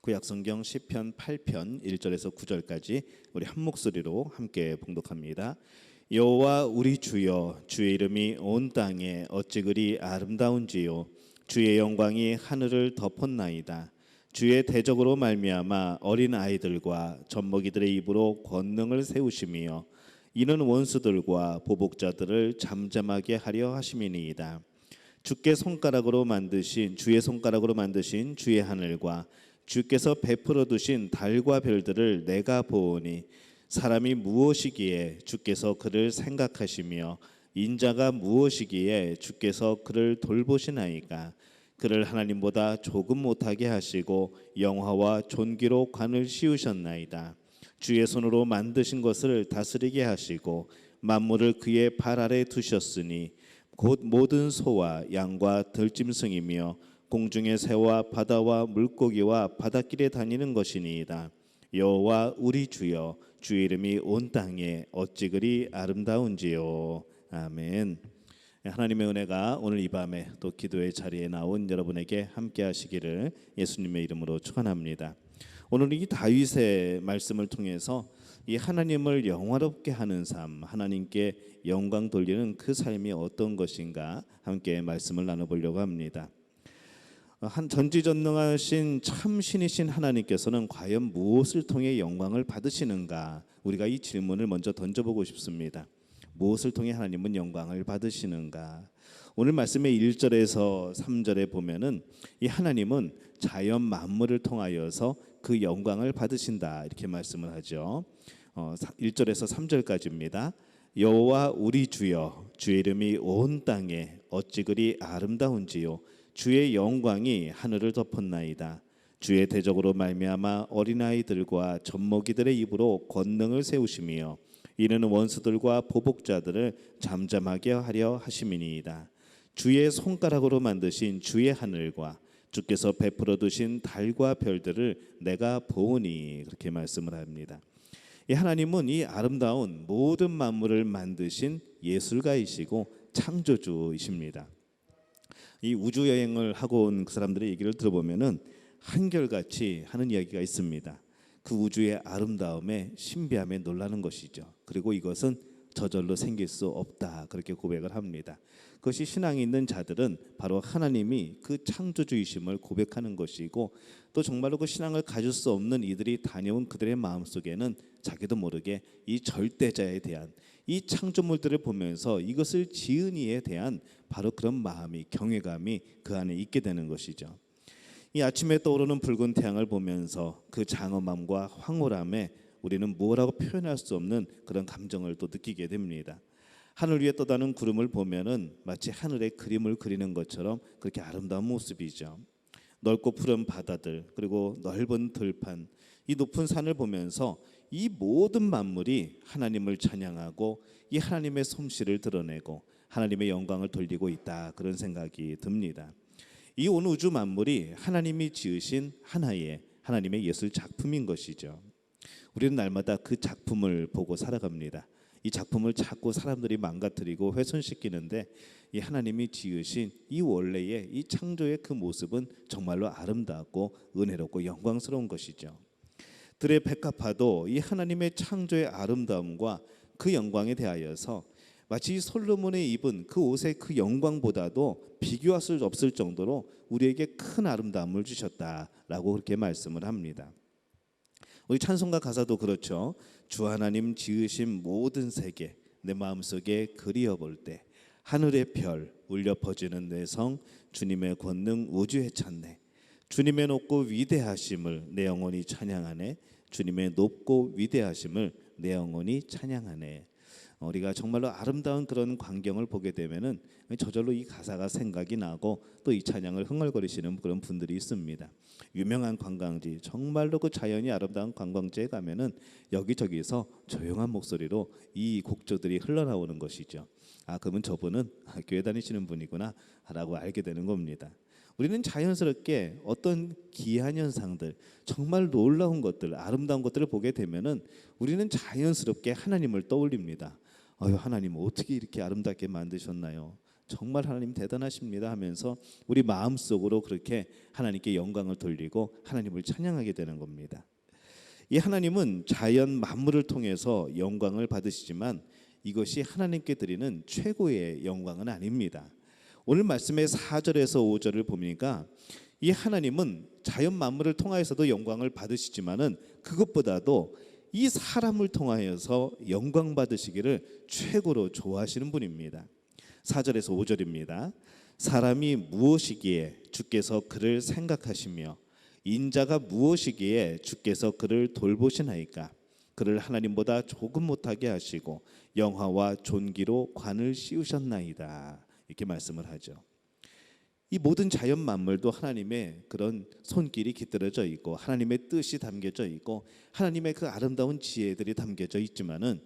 구약성경 시편 8편 1절에서 9절까지 우리 한 목소리로 함께 봉독합니다. 여호와 우리 주여, 주의 이름이 온 땅에 어찌 그리 아름다운지요. 주의 영광이 하늘을 덮었나이다. 주의 대적으로 말미암아 어린 아이들과 젖먹이들의 입으로 권능을 세우시며 이는 원수들과 보복자들을 잠잠하게 하려 하심이니이다. 주의 손가락으로 만드신 주의 하늘과 주께서 베풀어 두신 달과 별들을 내가 보오니 사람이 무엇이기에 주께서 그를 생각하시며 인자가 무엇이기에 주께서 그를 돌보시나이까. 그를 하나님보다 조금 못하게 하시고 영화와 존귀로 관을 씌우셨나이다. 주의 손으로 만드신 것을 다스리게 하시고 만물을 그의 발 아래 두셨으니 곧 모든 소와 양과 들짐승이며 공중의 새와 바다와 물고기와 바닷길에 다니는 것이니이다. 여호와 우리 주여, 주의 이름이 온 땅에 어찌 그리 아름다운지요. 아멘. 하나님의 은혜가 오늘 이 밤에 또 기도의 자리에 나온 여러분에게 함께 하시기를 예수님의 이름으로 축원합니다. 오늘 이 다윗의 말씀을 통해서 이 하나님을 영화롭게 하는 삶, 하나님께 영광 돌리는 그 삶이 어떤 것인가 함께 말씀을 나눠보려고 합니다. 한 전지전능하신 참 신이신 하나님께서는 과연 무엇을 통해 영광을 받으시는가? 우리가 이 질문을 먼저 던져보고 싶습니다. 무엇을 통해 하나님은 영광을 받으시는가? 오늘 말씀의 1절에서 3절에 보면은 이 하나님은 자연 만물을 통하여서 그 영광을 받으신다 이렇게 말씀을 하죠. 1절에서 3절까지입니다. 여호와 우리 주여, 주의 이름이 온 땅에 어찌 그리 아름다운지요. 주의 영광이 하늘을 덮었나이다. 주의 대적으로 말미암아 어린아이들과 젖먹이들의 입으로 권능을 세우시며 이는 원수들과 보복자들을 잠잠하게 하려 하심이니이다. 주의 손가락으로 만드신 주의 하늘과 주께서 베풀어 두신 달과 별들을 내가 보오니 그렇게 말씀을 합니다. 이 하나님은 이 아름다운 모든 만물을 만드신 예술가이시고 창조주이십니다. 이 우주 여행을 하고 온 그 사람들의 얘기를 들어보면은 한결같이 하는 이야기가 있습니다. 그 우주의 아름다움에 신비함에 놀라는 것이죠. 그리고 이것은 저절로 생길 수 없다 그렇게 고백을 합니다. 그것이 신앙이 있는 자들은 바로 하나님이 그 창조주이심을 고백하는 것이고 또 정말로 그 신앙을 가질 수 없는 이들이 다녀온 그들의 마음속에는 자기도 모르게 이 절대자에 대한 이 창조물들을 보면서 이것을 지은 이에 대한 바로 그런 마음이 경외감이 그 안에 있게 되는 것이죠. 이 아침에 떠오르는 붉은 태양을 보면서 그 장엄함과 황홀함에 우리는 뭐라고 표현할 수 없는 그런 감정을 또 느끼게 됩니다. 하늘 위에 떠다니는 구름을 보면은 마치 하늘에 그림을 그리는 것처럼 그렇게 아름다운 모습이죠. 넓고 푸른 바다들 그리고 넓은 들판 이 높은 산을 보면서 이 모든 만물이 하나님을 찬양하고 이 하나님의 솜씨를 드러내고 하나님의 영광을 돌리고 있다 그런 생각이 듭니다. 이 온 우주 만물이 하나님이 지으신 하나의 하나님의 예술 작품인 것이죠. 우리는 날마다 그 작품을 보고 살아갑니다. 이 작품을 자꾸 사람들이 망가뜨리고 훼손시키는데 이 하나님이 지으신 이 원래의 이 창조의 그 모습은 정말로 아름답고 은혜롭고 영광스러운 것이죠. 들의 백합화도 이 하나님의 창조의 아름다움과 그 영광에 대하여서 마치 솔로몬의 입은 그 옷의 그 영광보다도 비교할 수 없을 정도로 우리에게 큰 아름다움을 주셨다라고 그렇게 말씀을 합니다. 우리 찬송가 가사도 그렇죠. 주 하나님 지으신 모든 세계 내 마음속에 그리어 볼 때 하늘의 별 울려 퍼지는 내 성 주님의 권능 우주에 찬네. 주님의 높고 위대하심을 내 영혼이 찬양하네. 주님의 높고 위대하심을 내 영혼이 찬양하네. 우리가 정말로 아름다운 그런 광경을 보게 되면은 저절로 이 가사가 생각이 나고 또 이 찬양을 흥얼거리시는 그런 분들이 있습니다. 유명한 관광지 정말로 그 자연이 아름다운 관광지에 가면은 여기저기서 조용한 목소리로 이 곡조들이 흘러나오는 것이죠. 아 그러면 저분은 교회 다니시는 분이구나 라고 알게 되는 겁니다. 우리는 자연스럽게 어떤 기이한 현상들, 정말 놀라운 것들, 아름다운 것들을 보게 되면은 우리는 자연스럽게 하나님을 떠올립니다. 하나님 어떻게 이렇게 아름답게 만드셨나요? 정말 하나님 대단하십니다 하면서 우리 마음속으로 그렇게 하나님께 영광을 돌리고 하나님을 찬양하게 되는 겁니다. 이 하나님은 자연 만물을 통해서 영광을 받으시지만 이것이 하나님께 드리는 최고의 영광은 아닙니다. 오늘 말씀의 4절에서 5절을 보니까 이 하나님은 자연 만물을 통하여서도 영광을 받으시지만은 그것보다도 이 사람을 통하여서 영광 받으시기를 최고로 좋아하시는 분입니다. 4절에서 5절입니다. 사람이 무엇이기에 주께서 그를 생각하시며 인자가 무엇이기에 주께서 그를 돌보시나이까. 그를 하나님보다 조금 못하게 하시고 영화와 존귀로 관을 씌우셨나이다. 이렇게 말씀을 하죠. 이 모든 자연 만물도 하나님의 그런 손길이 깃들어져 있고 하나님의 뜻이 담겨져 있고 하나님의 그 아름다운 지혜들이 담겨져 있지만은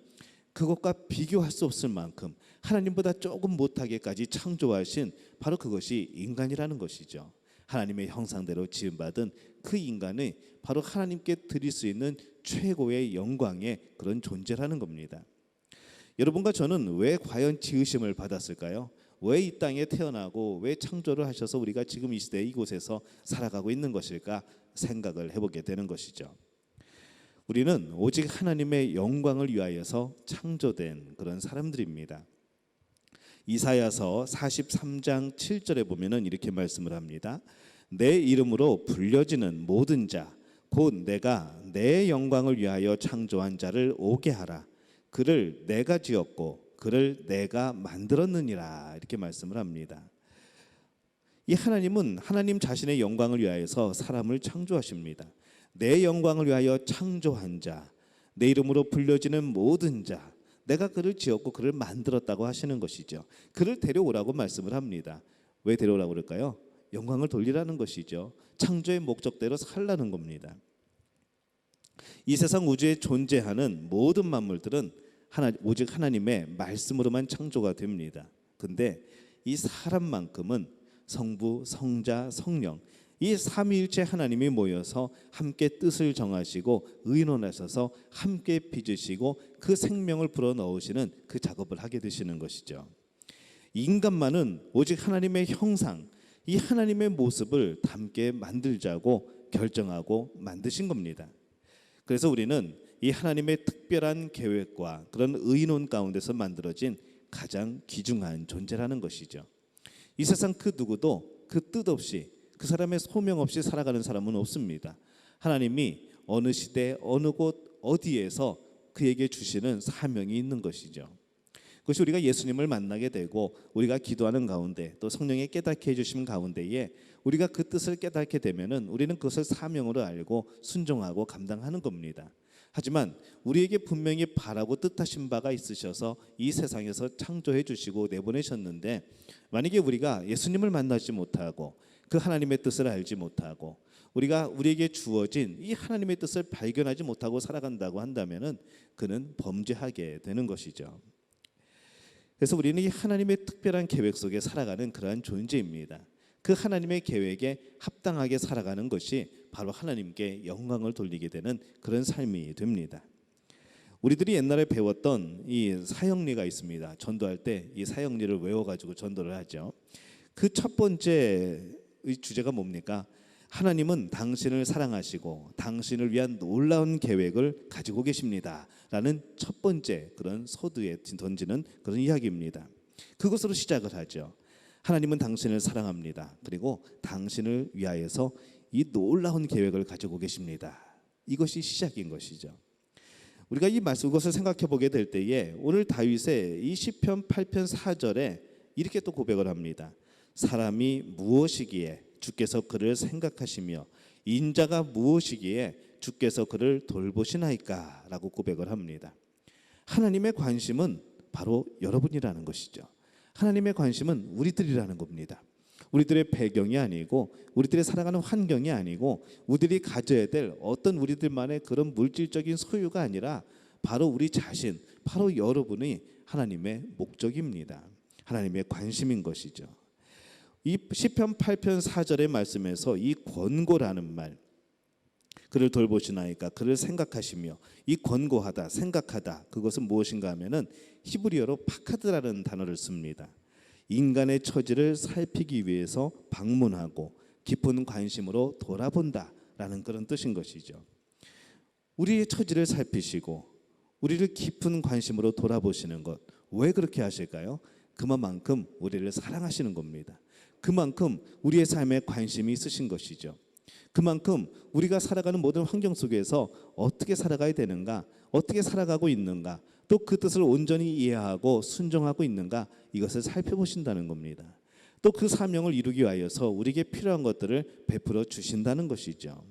그것과 비교할 수 없을 만큼 하나님보다 조금 못하게까지 창조하신 바로 그것이 인간이라는 것이죠. 하나님의 형상대로 지음받은 그 인간이 바로 하나님께 드릴 수 있는 최고의 영광의 그런 존재라는 겁니다. 여러분과 저는 왜 과연 지으심을 받았을까요? 왜 이 땅에 태어나고 왜 창조를 하셔서 우리가 지금 이 시대에 이곳에서 살아가고 있는 것일까 생각을 해보게 되는 것이죠. 우리는 오직 하나님의 영광을 위하여서 창조된 그런 사람들입니다. 이사야서 43장 7절에 보면은 이렇게 말씀을 합니다. 내 이름으로 불려지는 모든 자 곧 내가 내 영광을 위하여 창조한 자를 오게 하라. 그를 내가 지었고 그를 내가 만들었느니라. 이렇게 말씀을 합니다. 이 하나님은 하나님 자신의 영광을 위하여서 사람을 창조하십니다. 내 영광을 위하여 창조한 자, 내 이름으로 불려지는 모든 자, 내가 그를 지었고 그를 만들었다고 하시는 것이죠. 그를 데려오라고 말씀을 합니다. 왜 데려오라고 그럴까요? 영광을 돌리라는 것이죠. 창조의 목적대로 살라는 겁니다. 이 세상 우주에 존재하는 모든 만물들은 오직 하나님의 말씀으로만 창조가 됩니다. 근데 이 사람만큼은 성부, 성자, 성령 이 삼위일체 하나님이 모여서 함께 뜻을 정하시고 의논하셔서 함께 빚으시고 그 생명을 불어넣으시는 그 작업을 하게 되시는 것이죠. 인간만은 오직 하나님의 형상, 이 하나님의 모습을 담게 만들자고 결정하고 만드신 겁니다. 그래서 우리는 이 하나님의 특별한 계획과 그런 의논 가운데서 만들어진 가장 귀중한 존재라는 것이죠. 이 세상 그 누구도 그 뜻 없이 그 사람의 소명 없이 살아가는 사람은 없습니다. 하나님이 어느 시대 어느 곳 어디에서 그에게 주시는 사명이 있는 것이죠. 그것이 우리가 예수님을 만나게 되고 우리가 기도하는 가운데 또 성령의 깨닫게 해주심 가운데에 우리가 그 뜻을 깨닫게 되면은 우리는 그것을 사명으로 알고 순종하고 감당하는 겁니다. 하지만 우리에게 분명히 바라고 뜻하신 바가 있으셔서 이 세상에서 창조해 주시고 내보내셨는데 만약에 우리가 예수님을 만나지 못하고 그 하나님의 뜻을 알지 못하고 우리가 우리에게 주어진 이 하나님의 뜻을 발견하지 못하고 살아간다고 한다면은 그는 범죄하게 되는 것이죠. 그래서 우리는 이 하나님의 특별한 계획 속에 살아가는 그러한 존재입니다. 그 하나님의 계획에 합당하게 살아가는 것이 바로 하나님께 영광을 돌리게 되는 그런 삶이 됩니다. 우리들이 옛날에 배웠던 이 사형리가 있습니다. 전도할 때 이 사형리를 외워가지고 전도를 하죠. 그 첫 번째 주제가 뭡니까? 하나님은 당신을 사랑하시고 당신을 위한 놀라운 계획을 가지고 계십니다 라는 첫 번째 그런 서두에 던지는 그런 이야기입니다. 그것으로 시작을 하죠. 하나님은 당신을 사랑합니다. 그리고 당신을 위하여서 이 놀라운 계획을 가지고 계십니다. 이것이 시작인 것이죠. 우리가 이 말씀 그것을 생각해 보게 될 때에 오늘 다윗의 이 시편 8편 4절에 이렇게 또 고백을 합니다. 사람이 무엇이기에 주께서 그를 생각하시며 인자가 무엇이기에 주께서 그를 돌보시나이까 라고 고백을 합니다. 하나님의 관심은 바로 여러분이라는 것이죠. 하나님의 관심은 우리들이라는 겁니다. 우리들의 배경이 아니고 우리들의 살아가는 환경이 아니고 우리들이 가져야 될 어떤 우리들만의 그런 물질적인 소유가 아니라 바로 우리 자신, 바로 여러분이 하나님의 목적입니다. 하나님의 관심인 것이죠. 이 시편 8편 4절의 말씀에서 이 권고라는 말, 그를 돌보시나이까, 그를 생각하시며, 이 권고하다, 생각하다, 그것은 무엇인가 하면은 히브리어로 파카드라는 단어를 씁니다. 인간의 처지를 살피기 위해서 방문하고 깊은 관심으로 돌아본다라는 그런 뜻인 것이죠. 우리의 처지를 살피시고 우리를 깊은 관심으로 돌아보시는 것, 왜 그렇게 하실까요? 그만큼 우리를 사랑하시는 겁니다. 그만큼 우리의 삶에 관심이 있으신 것이죠. 그만큼 우리가 살아가는 모든 환경 속에서 어떻게 살아가야 되는가, 어떻게 살아가고 있는가, 또 그 뜻을 온전히 이해하고 순종하고 있는가, 이것을 살펴보신다는 겁니다. 또 그 사명을 이루기 위하여서 우리에게 필요한 것들을 베풀어 주신다는 것이죠.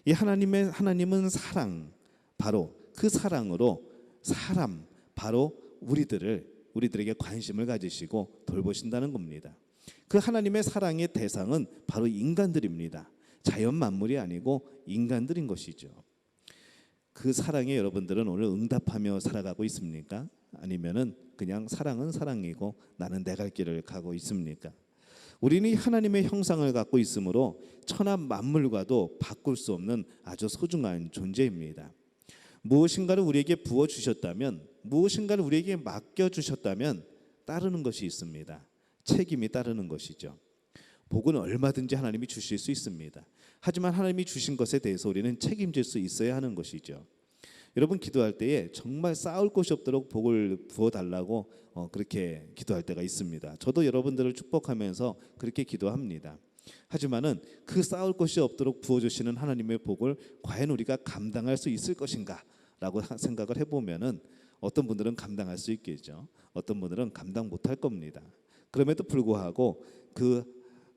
이 하나님은 사랑, 바로 그 사랑으로 사람, 바로 우리들에게 관심을 가지시고 돌보신다는 겁니다. 그 하나님의 사랑의 대상은 바로 인간들입니다. 자연 만물이 아니고 인간들인 것이죠. 그 사랑에 여러분들은 오늘 응답하며 살아가고 있습니까? 아니면은 그냥 사랑은 사랑이고 나는 내 갈 길을 가고 있습니까? 우리는 하나님의 형상을 갖고 있으므로 천하 만물과도 바꿀 수 없는 아주 소중한 존재입니다. 무엇인가를 우리에게 부어 주셨다면, 무엇인가를 우리에게 맡겨 주셨다면 따르는 것이 있습니다. 책임이 따르는 것이죠. 복은 얼마든지 하나님이 주실 수 있습니다. 하지만 하나님이 주신 것에 대해서 우리는 책임질 수 있어야 하는 것이죠. 여러분, 기도할 때에 정말 쌓을 곳이 없도록 복을 부어달라고 그렇게 기도할 때가 있습니다. 저도 여러분들을 축복하면서 그렇게 기도합니다. 하지만은 그 쌓을 곳이 없도록 부어주시는 하나님의 복을 과연 우리가 감당할 수 있을 것인가 라고 생각을 해보면은 어떤 분들은 감당할 수 있겠죠. 어떤 분들은 감당 못할 겁니다. 그럼에도 불구하고 그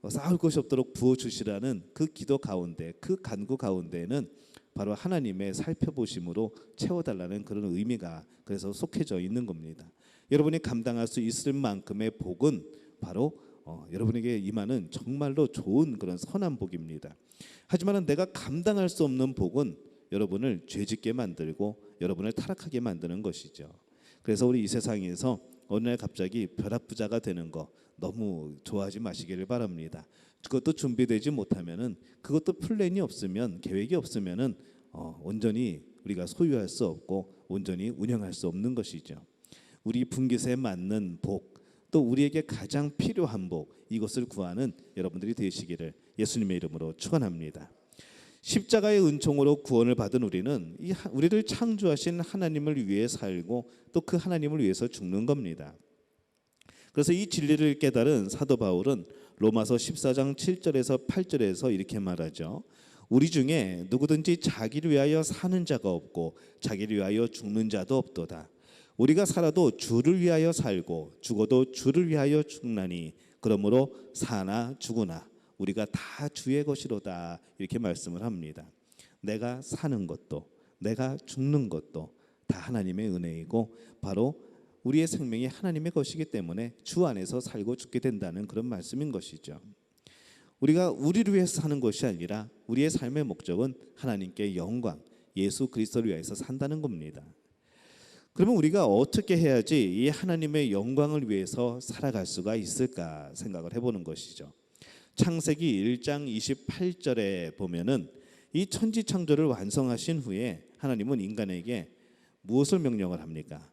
쌓을 곳이 없도록 부어주시라는 그 기도 가운데, 그 간구 가운데에는 바로 하나님의 살펴보심으로 채워달라는 그런 의미가 그래서 속해져 있는 겁니다. 여러분이 감당할 수 있을 만큼의 복은 바로 여러분에게 임하는 정말로 좋은 그런 선한 복입니다. 하지만 내가 감당할 수 없는 복은 여러분을 죄짓게 만들고 여러분을 타락하게 만드는 것이죠. 그래서 우리 이 세상에서 어느 날 갑자기 벼락부자가 되는 거 너무 좋아하지 마시기를 바랍니다. 그것도 준비되지 못하면은, 그것도 플랜이 없으면, 계획이 없으면은 온전히 우리가 소유할 수 없고 온전히 운영할 수 없는 것이죠. 우리 분깃에 맞는 복, 또 우리에게 가장 필요한 복, 이것을 구하는 여러분들이 되시기를 예수님의 이름으로 축원합니다. 십자가의 은총으로 구원을 받은 우리는 우리를 창조하신 하나님을 위해 살고 또 그 하나님을 위해서 죽는 겁니다. 그래서 이 진리를 깨달은 사도 바울은 로마서 14장 7절에서 8절에서 이렇게 말하죠. 우리 중에 누구든지 자기를 위하여 사는 자가 없고 자기를 위하여 죽는 자도 없도다. 우리가 살아도 주를 위하여 살고 죽어도 주를 위하여 죽나니 그러므로 사나 죽으나 우리가 다 주의 것이로다. 이렇게 말씀을 합니다. 내가 사는 것도 내가 죽는 것도 다 하나님의 은혜이고 바로 우리의 생명이 하나님의 것이기 때문에 주 안에서 살고 죽게 된다는 그런 말씀인 것이죠. 우리가 우리를 위해서 사는 것이 아니라 우리의 삶의 목적은 하나님께 영광, 예수 그리스도를 위해서 산다는 겁니다. 그러면 우리가 어떻게 해야지 이 하나님의 영광을 위해서 살아갈 수가 있을까 생각을 해보는 것이죠. 창세기 1장 28절에 보면은 이 천지 창조를 완성하신 후에 하나님은 인간에게 무엇을 명령을 합니까?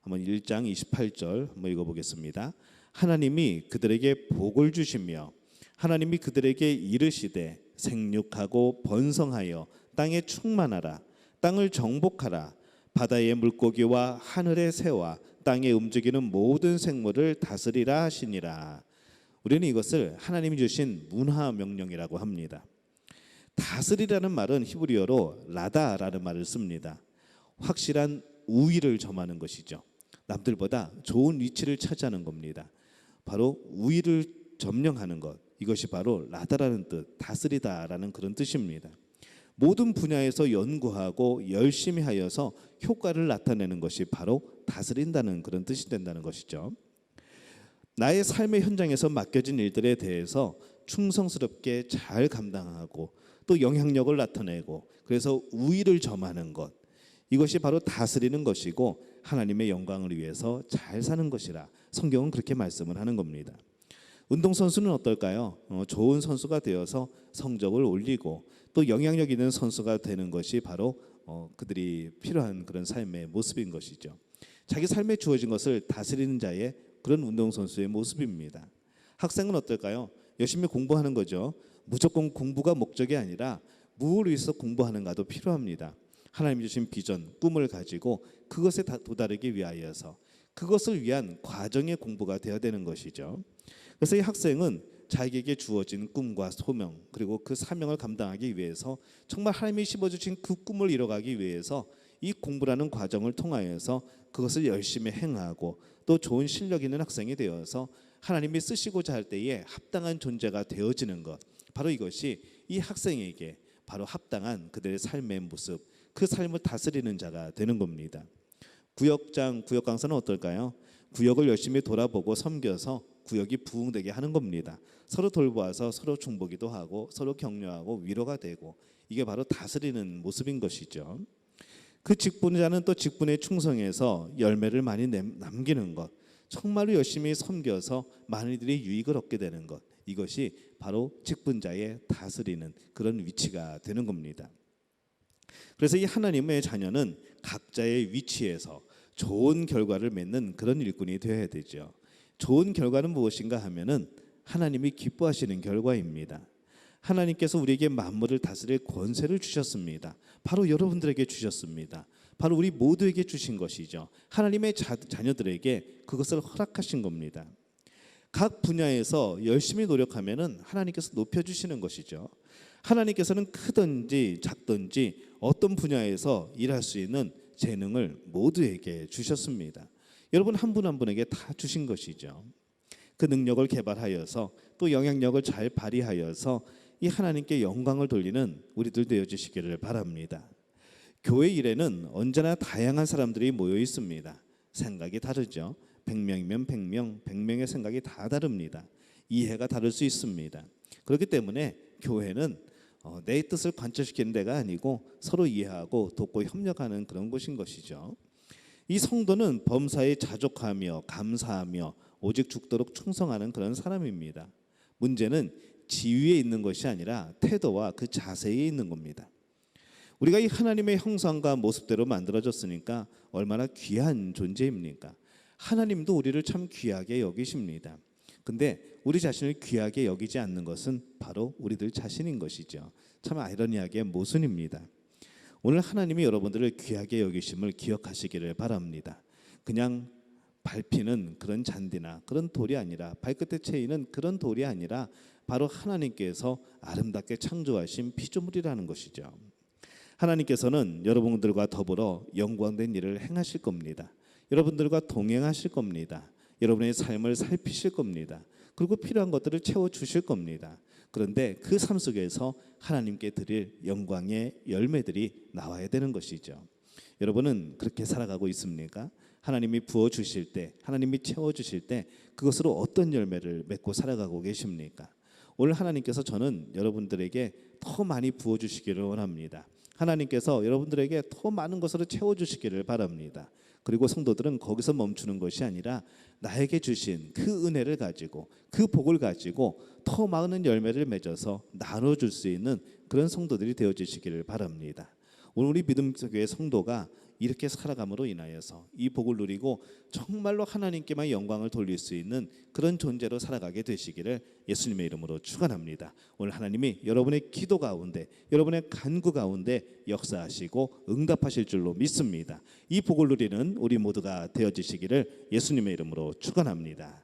한번 1장 28절 한번 읽어보겠습니다. 하나님이 그들에게 복을 주시며 하나님이 그들에게 이르시되 생육하고 번성하여 땅에 충만하라. 땅을 정복하라. 바다의 물고기와 하늘의 새와 땅에 움직이는 모든 생물을 다스리라 하시니라. 우리는 이것을 하나님이 주신 문화 명령이라고 합니다. 다스리라는 말은 히브리어로 라다라는 말을 씁니다. 확실한 우위를 점하는 것이죠. 남들보다 좋은 위치를 차지하는 겁니다. 바로 우위를 점령하는 것, 이것이 바로 라다라는 뜻, 다스리다라는 그런 뜻입니다. 모든 분야에서 연구하고 열심히 하여서 효과를 나타내는 것이 바로 다스린다는 그런 뜻이 된다는 것이죠. 나의 삶의 현장에서 맡겨진 일들에 대해서 충성스럽게 잘 감당하고 또 영향력을 나타내고 그래서 우위를 점하는 것, 이것이 바로 다스리는 것이고 하나님의 영광을 위해서 잘 사는 것이라 성경은 그렇게 말씀을 하는 겁니다. 운동선수는 어떨까요? 좋은 선수가 되어서 성적을 올리고 또 영향력 있는 선수가 되는 것이 바로 그들이 필요한 그런 삶의 모습인 것이죠. 자기 삶에 주어진 것을 다스리는 자의 그런 운동선수의 모습입니다. 학생은 어떨까요? 열심히 공부하는 거죠. 무조건 공부가 목적이 아니라 무엇을 위해서 공부하는가도 필요합니다. 하나님이 주신 비전, 꿈을 가지고 그것에 도달하기 위하여서 그것을 위한 과정의 공부가 되어야 되는 것이죠. 그래서 이 학생은 자기에게 주어진 꿈과 소명 그리고 그 사명을 감당하기 위해서 정말 하나님이 심어주신 그 꿈을 이뤄가기 위해서 이 공부라는 과정을 통하여서 그것을 열심히 행하고 또 좋은 실력 있는 학생이 되어서 하나님이 쓰시고자 할 때에 합당한 존재가 되어지는 것, 바로 이것이 이 학생에게 바로 합당한 그들의 삶의 모습, 그 삶을 다스리는 자가 되는 겁니다. 구역장, 구역 강사는 어떨까요? 구역을 열심히 돌아보고 섬겨서 구역이 부흥되게 하는 겁니다. 서로 돌보아서 서로 중보기도 하고 서로 격려하고 위로가 되고, 이게 바로 다스리는 모습인 것이죠. 그 직분자는 또 직분에 충성해서 열매를 많이 남기는 것, 정말로 열심히 섬겨서 많은 이들이 유익을 얻게 되는 것, 이것이 바로 직분자의 다스리는 그런 위치가 되는 겁니다. 그래서 이 하나님의 자녀는 각자의 위치에서 좋은 결과를 맺는 그런 일꾼이 되어야 되죠. 좋은 결과는 무엇인가 하면은 하나님이 기뻐하시는 결과입니다. 하나님께서 우리에게 만물을 다스릴 권세를 주셨습니다. 바로 여러분들에게 주셨습니다. 바로 우리 모두에게 주신 것이죠. 하나님의 자녀들에게 그것을 허락하신 겁니다. 각 분야에서 열심히 노력하면은 하나님께서 높여주시는 것이죠. 하나님께서는 크든지 작든지 어떤 분야에서 일할 수 있는 재능을 모두에게 주셨습니다. 여러분 한 분 한 분에게 다 주신 것이죠. 그 능력을 개발하여서 또 영향력을 잘 발휘하여서 이 하나님께 영광을 돌리는 우리들 되어주시기를 바랍니다. 교회 일에는 언제나 다양한 사람들이 모여 있습니다. 생각이 다르죠. 100명이면 100명, 100명의 생각이 다 다릅니다. 이해가 다를 수 있습니다. 그렇기 때문에 교회는 내 뜻을 관철시키는 데가 아니고 서로 이해하고 돕고 협력하는 그런 곳인 것이죠. 이 성도는 범사에 자족하며 감사하며 오직 죽도록 충성하는 그런 사람입니다. 문제는 지위에 있는 것이 아니라 태도와 그 자세에 있는 겁니다. 우리가 이 하나님의 형상과 모습대로 만들어졌으니까 얼마나 귀한 존재입니까? 하나님도 우리를 참 귀하게 여기십니다. 근데 우리 자신을 귀하게 여기지 않는 것은 바로 우리들 자신인 것이죠. 참 아이러니하게 모순입니다. 오늘 하나님이 여러분들을 귀하게 여기심을 기억하시기를 바랍니다. 그냥 밟히는 그런 잔디나 그런 돌이 아니라, 발끝에 채이는 그런 돌이 아니라 바로 하나님께서 아름답게 창조하신 피조물이라는 것이죠. 하나님께서는 여러분들과 더불어 영광된 일을 행하실 겁니다. 여러분들과 동행하실 겁니다. 여러분의 삶을 살피실 겁니다. 그리고 필요한 것들을 채워주실 겁니다. 그런데 그 삶 속에서 하나님께 드릴 영광의 열매들이 나와야 되는 것이죠. 여러분은 그렇게 살아가고 있습니까? 하나님이 부어주실 때, 하나님이 채워주실 때 그것으로 어떤 열매를 맺고 살아가고 계십니까? 오늘 하나님께서 저는 여러분들에게 더 많이 부어주시기를 원합니다. 하나님께서 여러분들에게 더 많은 것으로 채워주시기를 바랍니다. 그리고 성도들은 거기서 멈추는 것이 아니라 나에게 주신 그 은혜를 가지고 그 복을 가지고 더 많은 열매를 맺어서 나눠줄 수 있는 그런 성도들이 되어주시기를 바랍니다. 오늘 우리 믿음교회 성도가 이렇게 살아감으로 인하여서 이 복을 누리고 정말로 하나님께만 영광을 돌릴 수 있는 그런 존재로 살아가게 되시기를 예수님의 이름으로 축원합니다. 오늘 하나님이 여러분의 기도 가운데, 여러분의 간구 가운데 역사하시고 응답하실 줄로 믿습니다. 이 복을 누리는 우리 모두가 되어지시기를 예수님의 이름으로 축원합니다.